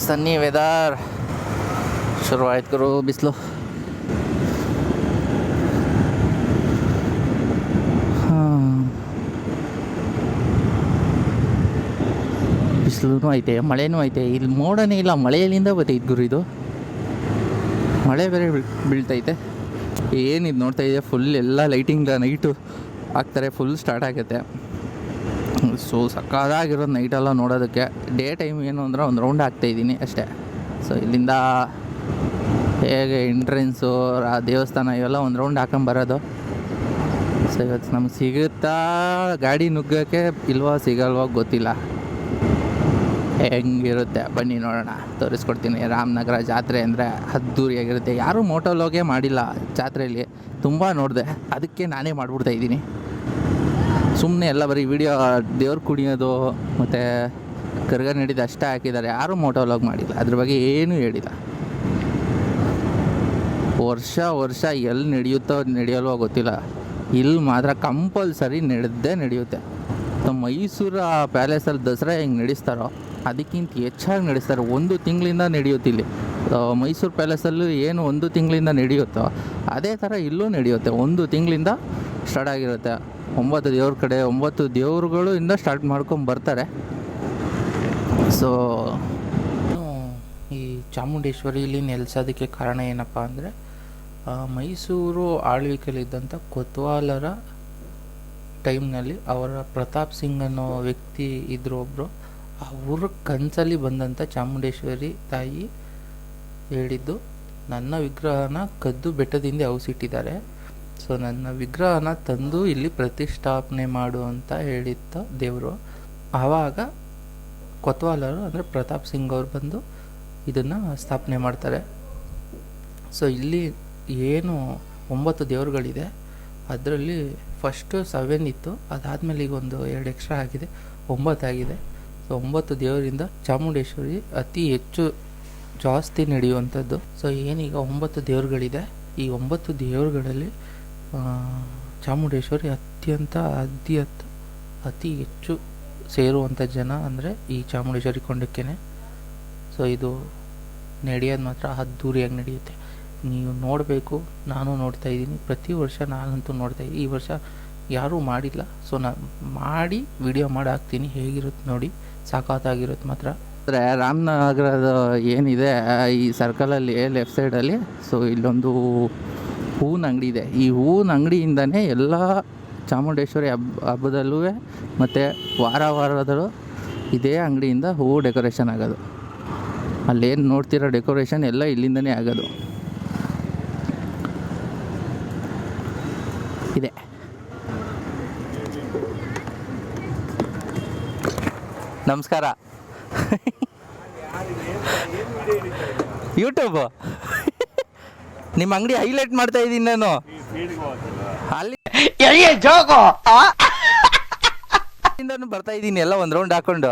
ಸನ್ನಿ weather ಶುರುವಾಯ್ತು ಗುರು. ಬಿಸಿಲು ಬಿಸಿಲು ಐತೆ, ಮಳೆನೂ ಐತೆ. ಇಲ್ಲಿ ಮೋಡನೇ ಇಲ್ಲ, ಮಳೆಯಲ್ಲಿಂದ ಬರ್ತೈತೆ ಗುರು. ಇದು ಮಳೆ ಬೇರೆ ಬೀಳ್ತೈತೆ. ಏನಿದು ನೋಡ್ತಾ ಇದೆ, ಫುಲ್ ಎಲ್ಲ ಲೈಟಿಂಗ್ ನೈಟು ಹಾಕ್ತಾರೆ, ಫುಲ್ ಸ್ಟಾರ್ಟ್ ಆಗುತ್ತೆ. ಸೊ ಸಕ್ಕದಾಗಿರೋದು ನೈಟೆಲ್ಲ ನೋಡೋದಕ್ಕೆ. ಡೇ ಟೈಮ್ ಏನು ಅಂದರೆ ಒಂದು ರೌಂಡ್ ಹಾಕ್ತಾಯಿದ್ದೀನಿ ಅಷ್ಟೇ. ಸೊ ಇಲ್ಲಿಂದ ಹೇಗೆ ಎಂಟ್ರೆನ್ಸು, ಆ ದೇವಸ್ಥಾನ ಇವೆಲ್ಲ ಒಂದು ರೌಂಡ್ ಹಾಕೊಂಬರೋದು. ಸೊ ಇವತ್ತು ನಮ್ಗೆ ಸಿಗುತ್ತಾ ಗಾಡಿ ನುಗ್ಗೋಕ್ಕೆ, ಇಲ್ವಾ ಸಿಗಲ್ವಾ ಗೊತ್ತಿಲ್ಲ. ಹೆಂಗಿರುತ್ತೆ ಬನ್ನಿ ನೋಡೋಣ, ತೋರಿಸ್ಕೊಡ್ತೀನಿ. ರಾಮನಗರ ಜಾತ್ರೆ ಅಂದರೆ ಅದ್ದೂರಿಯಾಗಿರುತ್ತೆ. ಯಾರೂ ಮೋಟೋಲೋಗೇ ಮಾಡಿಲ್ಲ ಜಾತ್ರೆಯಲ್ಲಿ, ತುಂಬ ನೋಡಿದೆ. ಅದಕ್ಕೆ ನಾನೇ ಮಾಡಿಬಿಡ್ತಾಯಿದ್ದೀನಿ. ಸುಮ್ಮನೆ ಎಲ್ಲ ಬರೀ ವಿಡಿಯೋ ದೇವ್ರ ಕುಣಿಯೋದು ಮತ್ತು ಕರ್ಗ ನಡೀದು ಅಷ್ಟೇ ಹಾಕಿದ್ದಾರೆ. ಯಾರೂ ಮೋಟೋಲಾಗ್ ಮಾಡಿಲ್ಲ, ಅದ್ರ ಬಗ್ಗೆ ಏನೂ ಹೇಳಿಲ್ಲ. ವರ್ಷ ಎಲ್ಲಿ ನಡೆಯುತ್ತೋ ನಡೆಯಲ್ವೋ ಗೊತ್ತಿಲ್ಲ, ಇಲ್ಲಿ ಮಾತ್ರ ಕಂಪಲ್ಸರಿ ನಡೆಯುತ್ತೆ. ಮೈಸೂರು ಪ್ಯಾಲೇಸಲ್ಲಿ ದಸರಾ ಹೆಂಗೆ ನಡೆಸ್ತಾರೋ ಅದಕ್ಕಿಂತ ಹೆಚ್ಚಾಗಿ ನಡೆಸ್ತಾರೆ. 1 ತಿಂಗಳಿಂದ ನಡೆಯುತ್ತಿಲ್ಲಿ. ಮೈಸೂರು ಪ್ಯಾಲೇಸಲ್ಲೂ ಏನು 1 ತಿಂಗಳಿಂದ ನಡೆಯುತ್ತೋ ಅದೇ ಥರ ಇಲ್ಲೂ ನಡೆಯುತ್ತೆ. 1 ತಿಂಗಳಿಂದ ಸ್ಟಾರ್ಟ್ ಆಗಿರುತ್ತೆ. 9 ದೇವ್ರ ಕಡೆ 9 ದೇವ್ರುಗಳು ಇಂದ ಸ್ಟಾರ್ಟ್ ಮಾಡ್ಕೊಂಡು ಬರ್ತಾರೆ. ಸೊ ಈ ಚಾಮುಂಡೇಶ್ವರಿಲಿ ನೆಲೆಸೋದಕ್ಕೆ ಕಾರಣ ಏನಪ್ಪ ಅಂದರೆ, ಮೈಸೂರು ಆಳ್ವಿಕೆಯಲ್ಲಿದ್ದಂಥ ಕೊತ್ವಾಲರ ಟೈಮ್ನಲ್ಲಿ ಅವರ ಪ್ರತಾಪ್ ಸಿಂಗ್ ಅನ್ನೋ ವ್ಯಕ್ತಿ ಇದ್ದರು ಒಬ್ಬರು. ಅವ್ರ ಕನಸಲ್ಲಿ ಬಂದಂಥ ಚಾಮುಂಡೇಶ್ವರಿ ತಾಯಿ ಹೇಳಿದ್ದು, ನನ್ನ ವಿಗ್ರಹನ ಕದ್ದು ಬೆಟ್ಟದಿಂದ ಅವಸಿಟ್ಟಿದ್ದಾರೆ, ಸೊ ನನ್ನ ವಿಗ್ರಹನ ತಂದು ಇಲ್ಲಿ ಪ್ರತಿಷ್ಠಾಪನೆ ಮಾಡು ಅಂತ ಹೇಳಿದ್ದ ದೇವರು. ಆವಾಗ ಕೊತ್ವಾಲರು ಅಂದರೆ ಪ್ರತಾಪ್ ಸಿಂಗ್ ಅವರು ಬಂದು ಇದನ್ನು ಸ್ಥಾಪನೆ ಮಾಡ್ತಾರೆ. ಸೊ ಇಲ್ಲಿ ಏನು 9 ದೇವರುಗಳಿದೆ, ಅದರಲ್ಲಿ ಫಸ್ಟು 7 ಇತ್ತು, ಅದಾದಮೇಲೆ ಈಗ ಒಂದು 2 ಎಕ್ಸ್ಟ್ರಾ ಆಗಿದೆ, 9 ಆಗಿದೆ. ಸೊ 9 ದೇವರಿಂದ ಚಾಮುಂಡೇಶ್ವರಿ ಅತಿ ಹೆಚ್ಚು ಜಾಸ್ತಿ ನಡೆಯುವಂಥದ್ದು. ಸೊ ಏನೀಗ 9 ದೇವರುಗಳಿದೆ. ಈ 9 ದೇವರುಗಳಲ್ಲಿ ಚಾಮುಂಡೇಶ್ವರಿ ಅತಿ ಹೆಚ್ಚು ಸೇರುವಂಥ ಜನ ಅಂದರೆ ಈ ಚಾಮುಂಡೇಶ್ವರಿ ಕೊಂಡಕ್ಕೇನೆ. ಸೊ ಇದು ನಡೆಯೋದು ಮಾತ್ರ ಅದ್ದೂರಿಯಾಗಿ ನಡೆಯುತ್ತೆ. ನೀವು ನೋಡಬೇಕು, ನಾನು ನೋಡ್ತಾ ಇದ್ದೀನಿ. ಪ್ರತಿ ವರ್ಷ ನಾನಂತೂ ನೋಡ್ತಾ ಇದ್ದೀನಿ. ಈ ವರ್ಷ ಯಾರೂ ಮಾಡಿಲ್ಲ, ಸೊ ನಾನು ಮಾಡಿ ವಿಡಿಯೋ ಮಾಡಿ ಹಾಕ್ತೀನಿ. ಹೇಗಿರುತ್ತೆ ನೋಡಿ, ಸಾಕಾಗಿರುತ್ತೆ ಮಾತ್ರ. ಅಂದರೆ ರಾಮನಗರದ ಏನಿದೆ ಈ ಸರ್ಕಲಲ್ಲಿ ಲೆಫ್ಟ್ ಸೈಡಲ್ಲಿ, ಸೊ ಇಲ್ಲೊಂದು ಹೂವಿನ ಅಂಗಡಿ ಇದೆ. ಈ ಹೂವಿನ ಅಂಗಡಿಯಿಂದನೇ ಎಲ್ಲ ಚಾಮುಂಡೇಶ್ವರಿ ಹಬ್ಬದಲ್ಲೂ ಮತ್ತು ವಾರದಲ್ಲೂ ಇದೇ ಅಂಗಡಿಯಿಂದ ಹೂವು ಡೆಕೋರೇಷನ್ ಆಗೋದು. ಅಲ್ಲೇನು ನೋಡ್ತಿರೋ ಡೆಕೋರೇಷನ್ ಎಲ್ಲ ಇಲ್ಲಿಂದನೇ ಆಗೋದು ಇದೆ. ನಮಸ್ಕಾರ. ಯೂಟ್ಯೂಬ್ ನಿಮ್ಮ ಅಂಗಡಿ ಹೈಲೈಟ್ ಮಾಡ್ತಾ ಇದ್ದೀನಿ ನಾನು. ಅಲ್ಲಿ ಬರ್ತಾ ಇದ್ದೀನಿ, ಎಲ್ಲ ಒಂದು ರೌಂಡ್ ಹಾಕೊಂಡು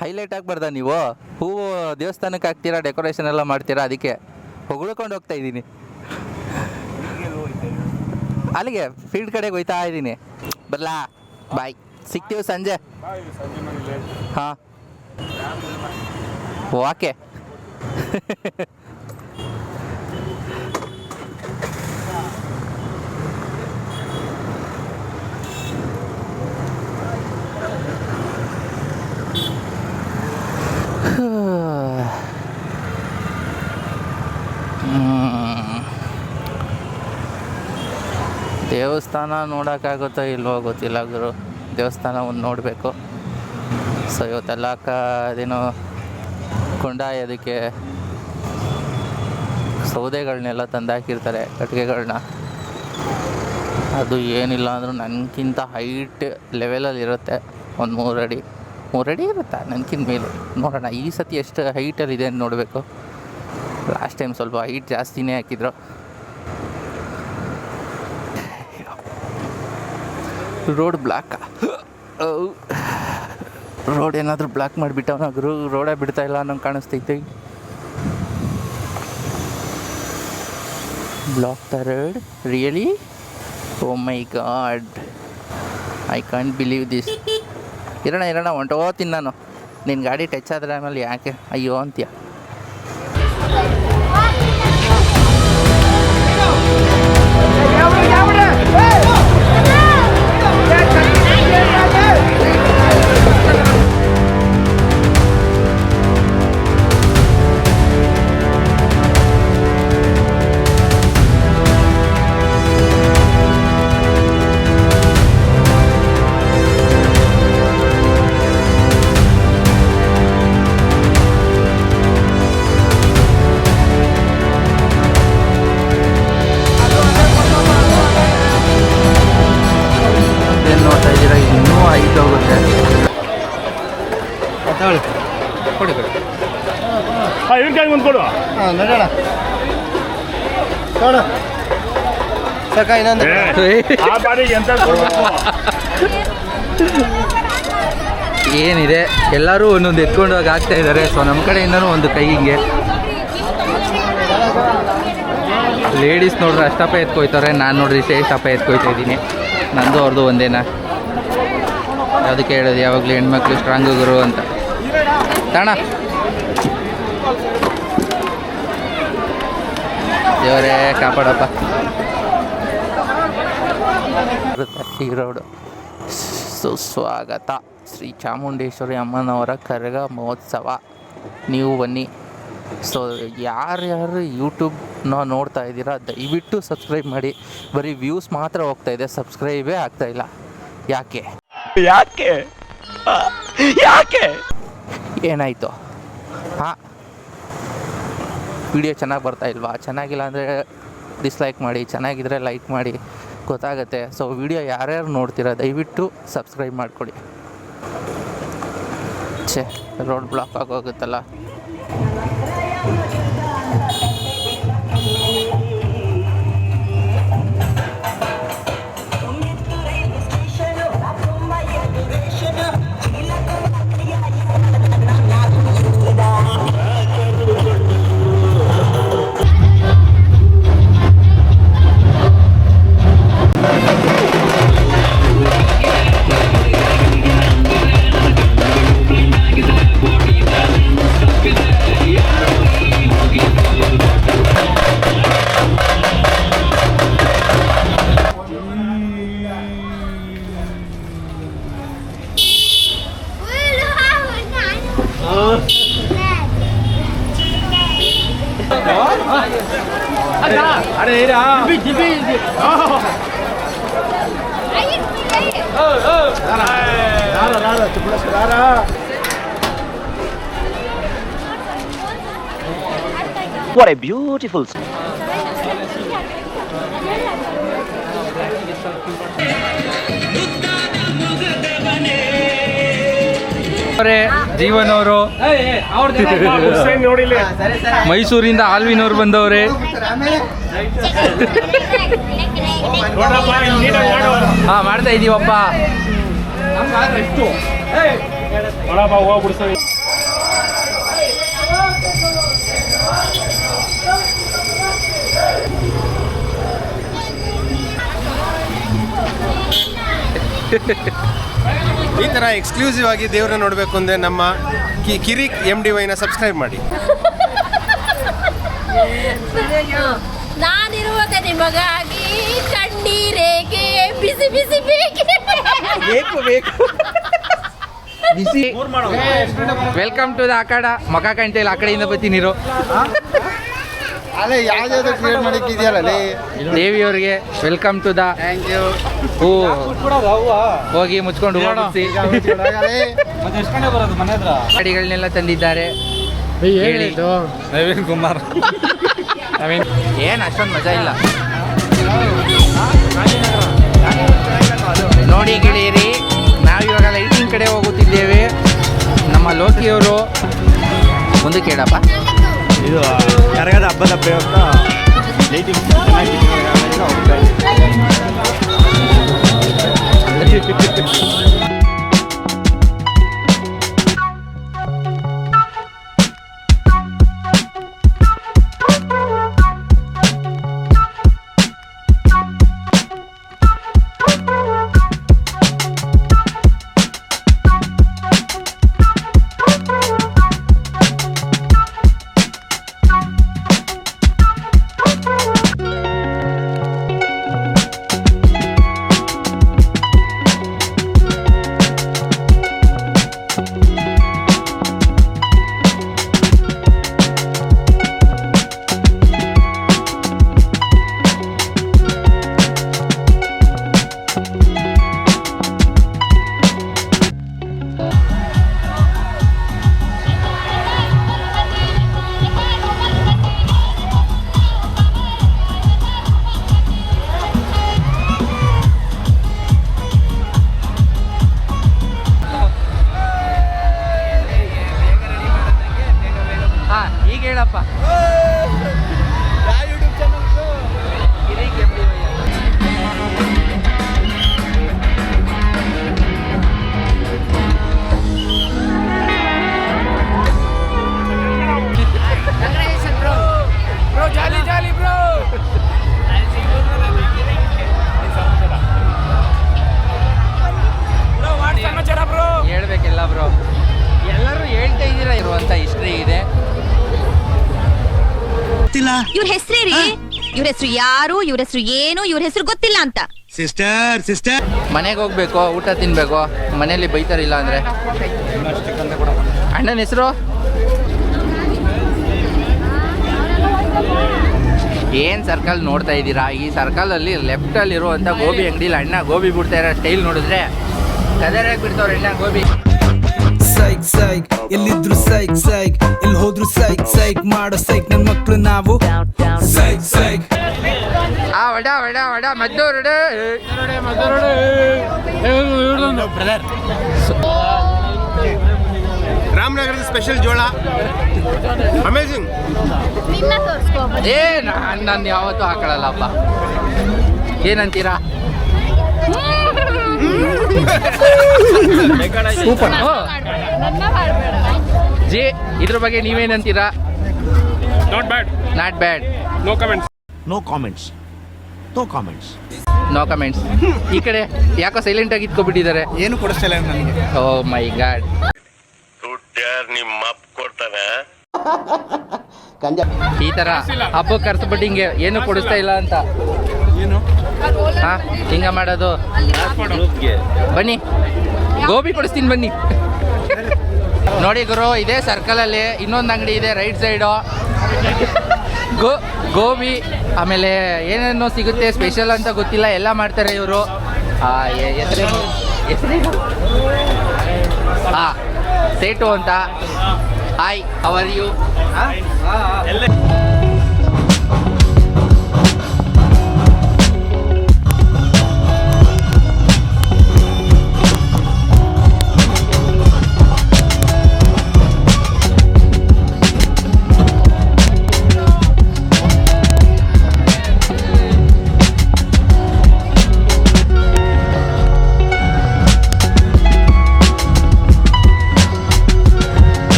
ಹೈಲೈಟ್ ಆಗ್ಬಾರ್ದ ನೀವು? ಹೂವು ದೇವಸ್ಥಾನಕ್ಕೆ ಹಾಕ್ತೀರಾ, ಡೆಕೋರೇಷನ್ ಎಲ್ಲ ಮಾಡ್ತೀರಾ, ಅದಕ್ಕೆ ಹೊಗಳ್ಕೊಂಡು ಹೋಗ್ತಾ ಇದ್ದೀನಿ. ಅಲ್ಲಿಗೆ ಫೀಲ್ಡ್ ಕಡೆಗೆ ಹೋಯ್ತಾ ಇದ್ದೀನಿ. ಬರಲಾ? ಬಾಯ್, ಸಿಗ್ತೀವಿ ಸಂಜೆ. ಹಾಂ ಓಕೆ. ದೇವಸ್ಥಾನ ನೋಡೋಕ್ಕಾಗುತ್ತೋ ಇಲ್ವೋ ಗೊತ್ತಿಲ್ಲ ಗುರು. ದೇವಸ್ಥಾನ ಒಂದು ನೋಡಬೇಕು. ಸೊ ಇವತ್ತೆಲ್ಲ ಅದೇನೋ ಕೊಂಡಾಯೋದಕ್ಕೆ ಸೌದೆಗಳನ್ನೆಲ್ಲ ತಂದಾಕಿರ್ತಾರೆ, ಕಟ್ಟಿಗೆಗಳನ್ನ. ಅದು ಏನಿಲ್ಲ ಅಂದರೂ ನನಗಿಂತ ಹೈಟ್ ಲೆವೆಲಲ್ಲಿ ಇರುತ್ತೆ. ಒಂದು 3 ಅಡಿ ಇರುತ್ತೆ ನನಗಿಂತ ಮೇಲೆ. ನೋಡೋಣ ಈ ಸತಿ ಎಷ್ಟು ಹೈಟಲ್ಲಿದೆ ಅಂತ ನೋಡಬೇಕು. ಲಾಸ್ಟ್ ಟೈಮ್ ಸ್ವಲ್ಪ ಹೈಟ್ ಜಾಸ್ತಿನೇ ಹಾಕಿದ್ರು. Road block. ರೋಡ್ ಏನಾದರೂ ಬ್ಲಾಕ್ ಮಾಡಿಬಿಟ್ಟವನ ಗುರು. ರೋಡೇ ಬಿಡ್ತಾ ಇಲ್ಲ ಅನ್ನೋ ಕಾಣಿಸ್ತೈತೆ. Block the road really? Oh my god, I can't believe this. ಇರೋಣ ಹೊಂಟೋತೀನಿ ನಾನು. ನಿನ್ನ ಗಾಡಿ ಟಚ್ ಆದರೆ ಆಮೇಲೆ ಯಾಕೆ ಅಯ್ಯೋ ಅಂತೀಯ. ಕೊಡಿ ಕೊಡಿ ಇವನ್ ಕೈ ಮುಂದೆ ಕೊಡು. ನೋಡೋಣ ನೋಡು ಸರ್ ಇನ್ನೊಂದು ಆ ಬಾಡಿಗೆ ಎಂತ ಕೊಡ್ಬೇಕು? ಏನಿದೆ ಎಲ್ಲರೂ ಒಂದೊಂದು ಎತ್ಕೊಂಡು ಹೋಗಿ ಆಗ್ತಾ ಇದ್ದಾರೆ. ಸೊ ನಮ್ಮ ಕಡೆಯಿಂದನೂ ಒಂದು ಕೈ ಹಿಂಗೆ ಲೇಡೀಸ್ ನೋಡ್ರೆ ಅಷ್ಟಪ್ಪ ಎತ್ಕೊಯ್ತಾರೆ, ನಾನು ನೋಡ್ರಿ ಇಷ್ಟಪ್ಪ ಎತ್ಕೊಯ್ತಾ ಇದ್ದೀನಿ. ನಂದು ಅವ್ರದ್ದು ಒಂದೇನಾ, ಯಾವುದಕ್ಕೆ ಹೇಳೋದು ಯಾವಾಗಲೂ ಹೆಣ್ಮಕ್ಳು ಸ್ಟ್ರಾಂಗ್ ಗುರು ಅಂತ. ತಾಣ ದೇವರೇ ಕಾಪಾಡಪ್ಪ. ಈ ರೋಡು ಸುಸ್ವಾಗತ ಶ್ರೀ ಚಾಮುಂಡೇಶ್ವರಿ ಅಮ್ಮನವರ ಕರಗ ಮಹೋತ್ಸವ. ನೀವು ಬನ್ನಿ. ಸೊ ಯಾರ್ಯಾರು ಯೂಟ್ಯೂಬ್ನ ನೋಡ್ತಾ ಇದ್ದೀರಾ ದಯವಿಟ್ಟು ಸಬ್ಸ್ಕ್ರೈಬ್ ಮಾಡಿ. ಬರೀ ವ್ಯೂಸ್ ಮಾತ್ರ ಹೋಗ್ತಾ ಇದೆ, ಸಬ್ಸ್ಕ್ರೈಬೇ ಆಗ್ತಾಯಿಲ್ಲ. ಯಾಕೆ ಯಾಕೆ ಯಾಕೆ ಏನಾಯಿತು? ಹಾಂ, ವಿಡಿಯೋ ಚೆನ್ನಾಗಿ ಬರ್ತಾ ಇಲ್ವಾ? ಚೆನ್ನಾಗಿಲ್ಲ ಅಂದರೆ ಡಿಸ್ಲೈಕ್ ಮಾಡಿ, ಚೆನ್ನಾಗಿದ್ದರೆ ಲೈಕ್ ಮಾಡಿ, ಗೊತ್ತಾಗುತ್ತೆ. ಸೊ ವಿಡಿಯೋ ಯಾರ್ಯಾರು ನೋಡ್ತೀರಾ ದಯವಿಟ್ಟು ಸಬ್ಸ್ಕ್ರೈಬ್ ಮಾಡಿಕೊಡಿ. ಛೇ, ರೋಡ್ ಬ್ಲಾಕ್ ಆಗೋಗುತ್ತಲ್ಲ. What a beautiful ಜೀವನ್ ಅವರು ನೋಡಿಲ್ಲ. ಮೈಸೂರಿಂದ ಆಲ್ವಿನವ್ರು ಬಂದವ್ರೆ. ಹಾಂ, ಮಾಡ್ತಾ ಇದೀವಪ್ಪ. ಈ ಥರ ಎಕ್ಸ್ಕ್ಲೂಸಿವ್ ಆಗಿ ದೇವ್ರನ್ನ ನೋಡಬೇಕು ಅಂದರೆ ನಮ್ಮ ಕಿರಿಕ್ MDYನ ಸಬ್ಸ್ಕ್ರೈಬ್ ಮಾಡಿ. ನಾನಿರುವಾಗ ನಿಮಗಾಗಿ ಕಣ್ಣೀರೇಕೆ ಬಿಸಿ ಬಿಸಿ ಬೇಕು ಬೇಕು ಬಿಸಿ. ವೆಲ್ಕಮ್ ಟು ದ ಅಖಾಡ. ಮಕ ಕಾಣ್ತಿಲ್ಲ, ಆ ಕಡೆಯಿಂದ ಬರ್ತೀನಿರು. ಅಲ್ಲೇ ಯಾವ್ದಾದ್ರು ಕ್ರಿಯೇಟ್ ಮಾಡಿಕ್ಕಿದೆಯಲ್ಲ ದೇವಿಯವ್ರಿಗೆ welcome to the. Thank you. ಹೂ ಹೋಗಿ ಮುಚ್ಕೊಂಡು ಹೋಗಿಸಿ. ಗಾಡಿಗಳನ್ನೆಲ್ಲ ತಂದಿದ್ದಾರೆ. ಹೇಳಿ ನವೀನ್ ಕುಮಾರ್. ಏನು ಅಷ್ಟೊಂದು ಮಜಾ ಇಲ್ಲ. ನೋಡಿ ಗೆಳೆಯರಿ, ನಾವಿವಾಗ ಲೈಟಿಂಗ್ ಕಡೆ ಹೋಗುತ್ತಿದ್ದೇವೆ. ನಮ್ಮ ಲೋಕಿಯವರು ಮುಂದಕ್ಕೆ ಹೇಳಪ್ಪ. ಇದು ಕರಗದ ಹಬ್ಬದ ಪ್ರಯುಕ್ತ ಲೈಟಿಂಗ್ ಇವ್ರ ಹೆಸರೇರಿ? ಇವ್ರ ಹೆಸರು ಯಾರು, ಇವ್ರ ಹೆಸರು ಏನು, ಇವ್ರ ಹೆಸರು ಗೊತ್ತಿಲ್ಲ ಅಂತ. ಸಿಸ್ಟರ್ ಮನೆಗೆ ಹೋಗ್ಬೇಕು, ಊಟ ತಿನ್ಬೇಕು, ಮನೇಲಿ ಬೈತಾರಿಲ್ಲ ಅಂದ್ರೆ. ಅಣ್ಣನ ಹೆಸರು ಏನು ಸರ್ಕಲ್ ನೋಡ್ತಾ ಇದ್ದೀರಾ? ಈ ಸರ್ಕಲಲ್ಲಿ ಲೆಫ್ಟಲ್ಲಿ ಇರುವಂಥ ಗೋಬಿ ಅಂಗಡಿಲಿ ಅಣ್ಣ ಗೋಬಿ ಬಿಡ್ತಾ ಇರೋ ಸ್ಟೈಲ್ ನೋಡಿದ್ರೆ ಕದರಾಗಿ ಬಿಡ್ತಾವ್ರೆ ಅಣ್ಣ ಗೋಬಿ. ಸೈಕ್ ಸೈಕ್ ಎಲ್ಲಿದ್ರು ಸೈಕ್ ಸೈಕ್, ಎಲ್ಲಿ ಹೋದ್ರು ಸೈಕ್ ಸೈಕ್ ಮಾಡೋ ಸೈಕ್ ನನ್ ಮಕ್ಳು ನಾವು. ಸೈಕ್ ಸೈಕ್ ವಡ ವಡ ವಡ ಮದ್ದೂರು ರಾಮನಗರದ ಸ್ಪೆಷಲ್ ಜೋಳ ಅಮೇಜಿಂಗ್. ನಿನ್ನ ತೋರಿಸ್ಕೋಬೋದು. ನಾನು ಯಾವತ್ತೂ ಹಾಕೊಳ್ಳಲ್ಲಪ್ಪ. ಏನಂತೀರಾ? ಸೂಪರ್. ನನ್ನ ಮಾಡಬೇಡ. ಜಿ ಇದ್ರ ಬಗ್ಗೆ ನೀವೇನಂತೀರಾ? Not bad. Not bad. No comments. No comments. No comments. ಈ ಕಡೆ ಯಾಕೋ ಸೈಲೆಂಟ್ ಆಗಿ ಇಟ್ಕೊಬಿಟ್ಟಿದ್ದಾರೆ. ಏನು ಕೊಡಿಸ್ತಿಲ್ಲ ನನಗೆ. Oh my god. ನಿಮ್ಮ ಅಪ್ಪ ಕೊಡ್ತಾನೆ. ಈ ತರ ಹಬ್ಬಕ್ಕೆ ಕರ್ಸ್ಬಿಟ್ಟು ಹಿಂಗೆ ಏನು ಕೊಡಿಸ್ತಾ ಇಲ್ಲ ಅಂತ ಹಾ ಹಿಂಗ ಮಾಡೋದು. ಬನ್ನಿ ಗೋಬಿ ಕೊಡಿಸ್ತೀನಿ ಬನ್ನಿ. ನೋಡಿ ಗುರು, ಇದೇ ಸರ್ಕಲಲ್ಲಿ ಇನ್ನೊಂದು ಅಂಗಡಿ ಇದೆ ರೈಟ್ ಸೈಡು. ಗೋಬಿ ಆಮೇಲೆ ಏನೇನೋ ಸಿಗುತ್ತೆ ಸ್ಪೆಷಲ್ ಅಂತ ಗೊತ್ತಿಲ್ಲ, ಎಲ್ಲ ಮಾಡ್ತಾರೆ ಇವರು. ಹೆಸರೇನು ಹಾಂ ಸೇಟು ಅಂತ. Hi how are you?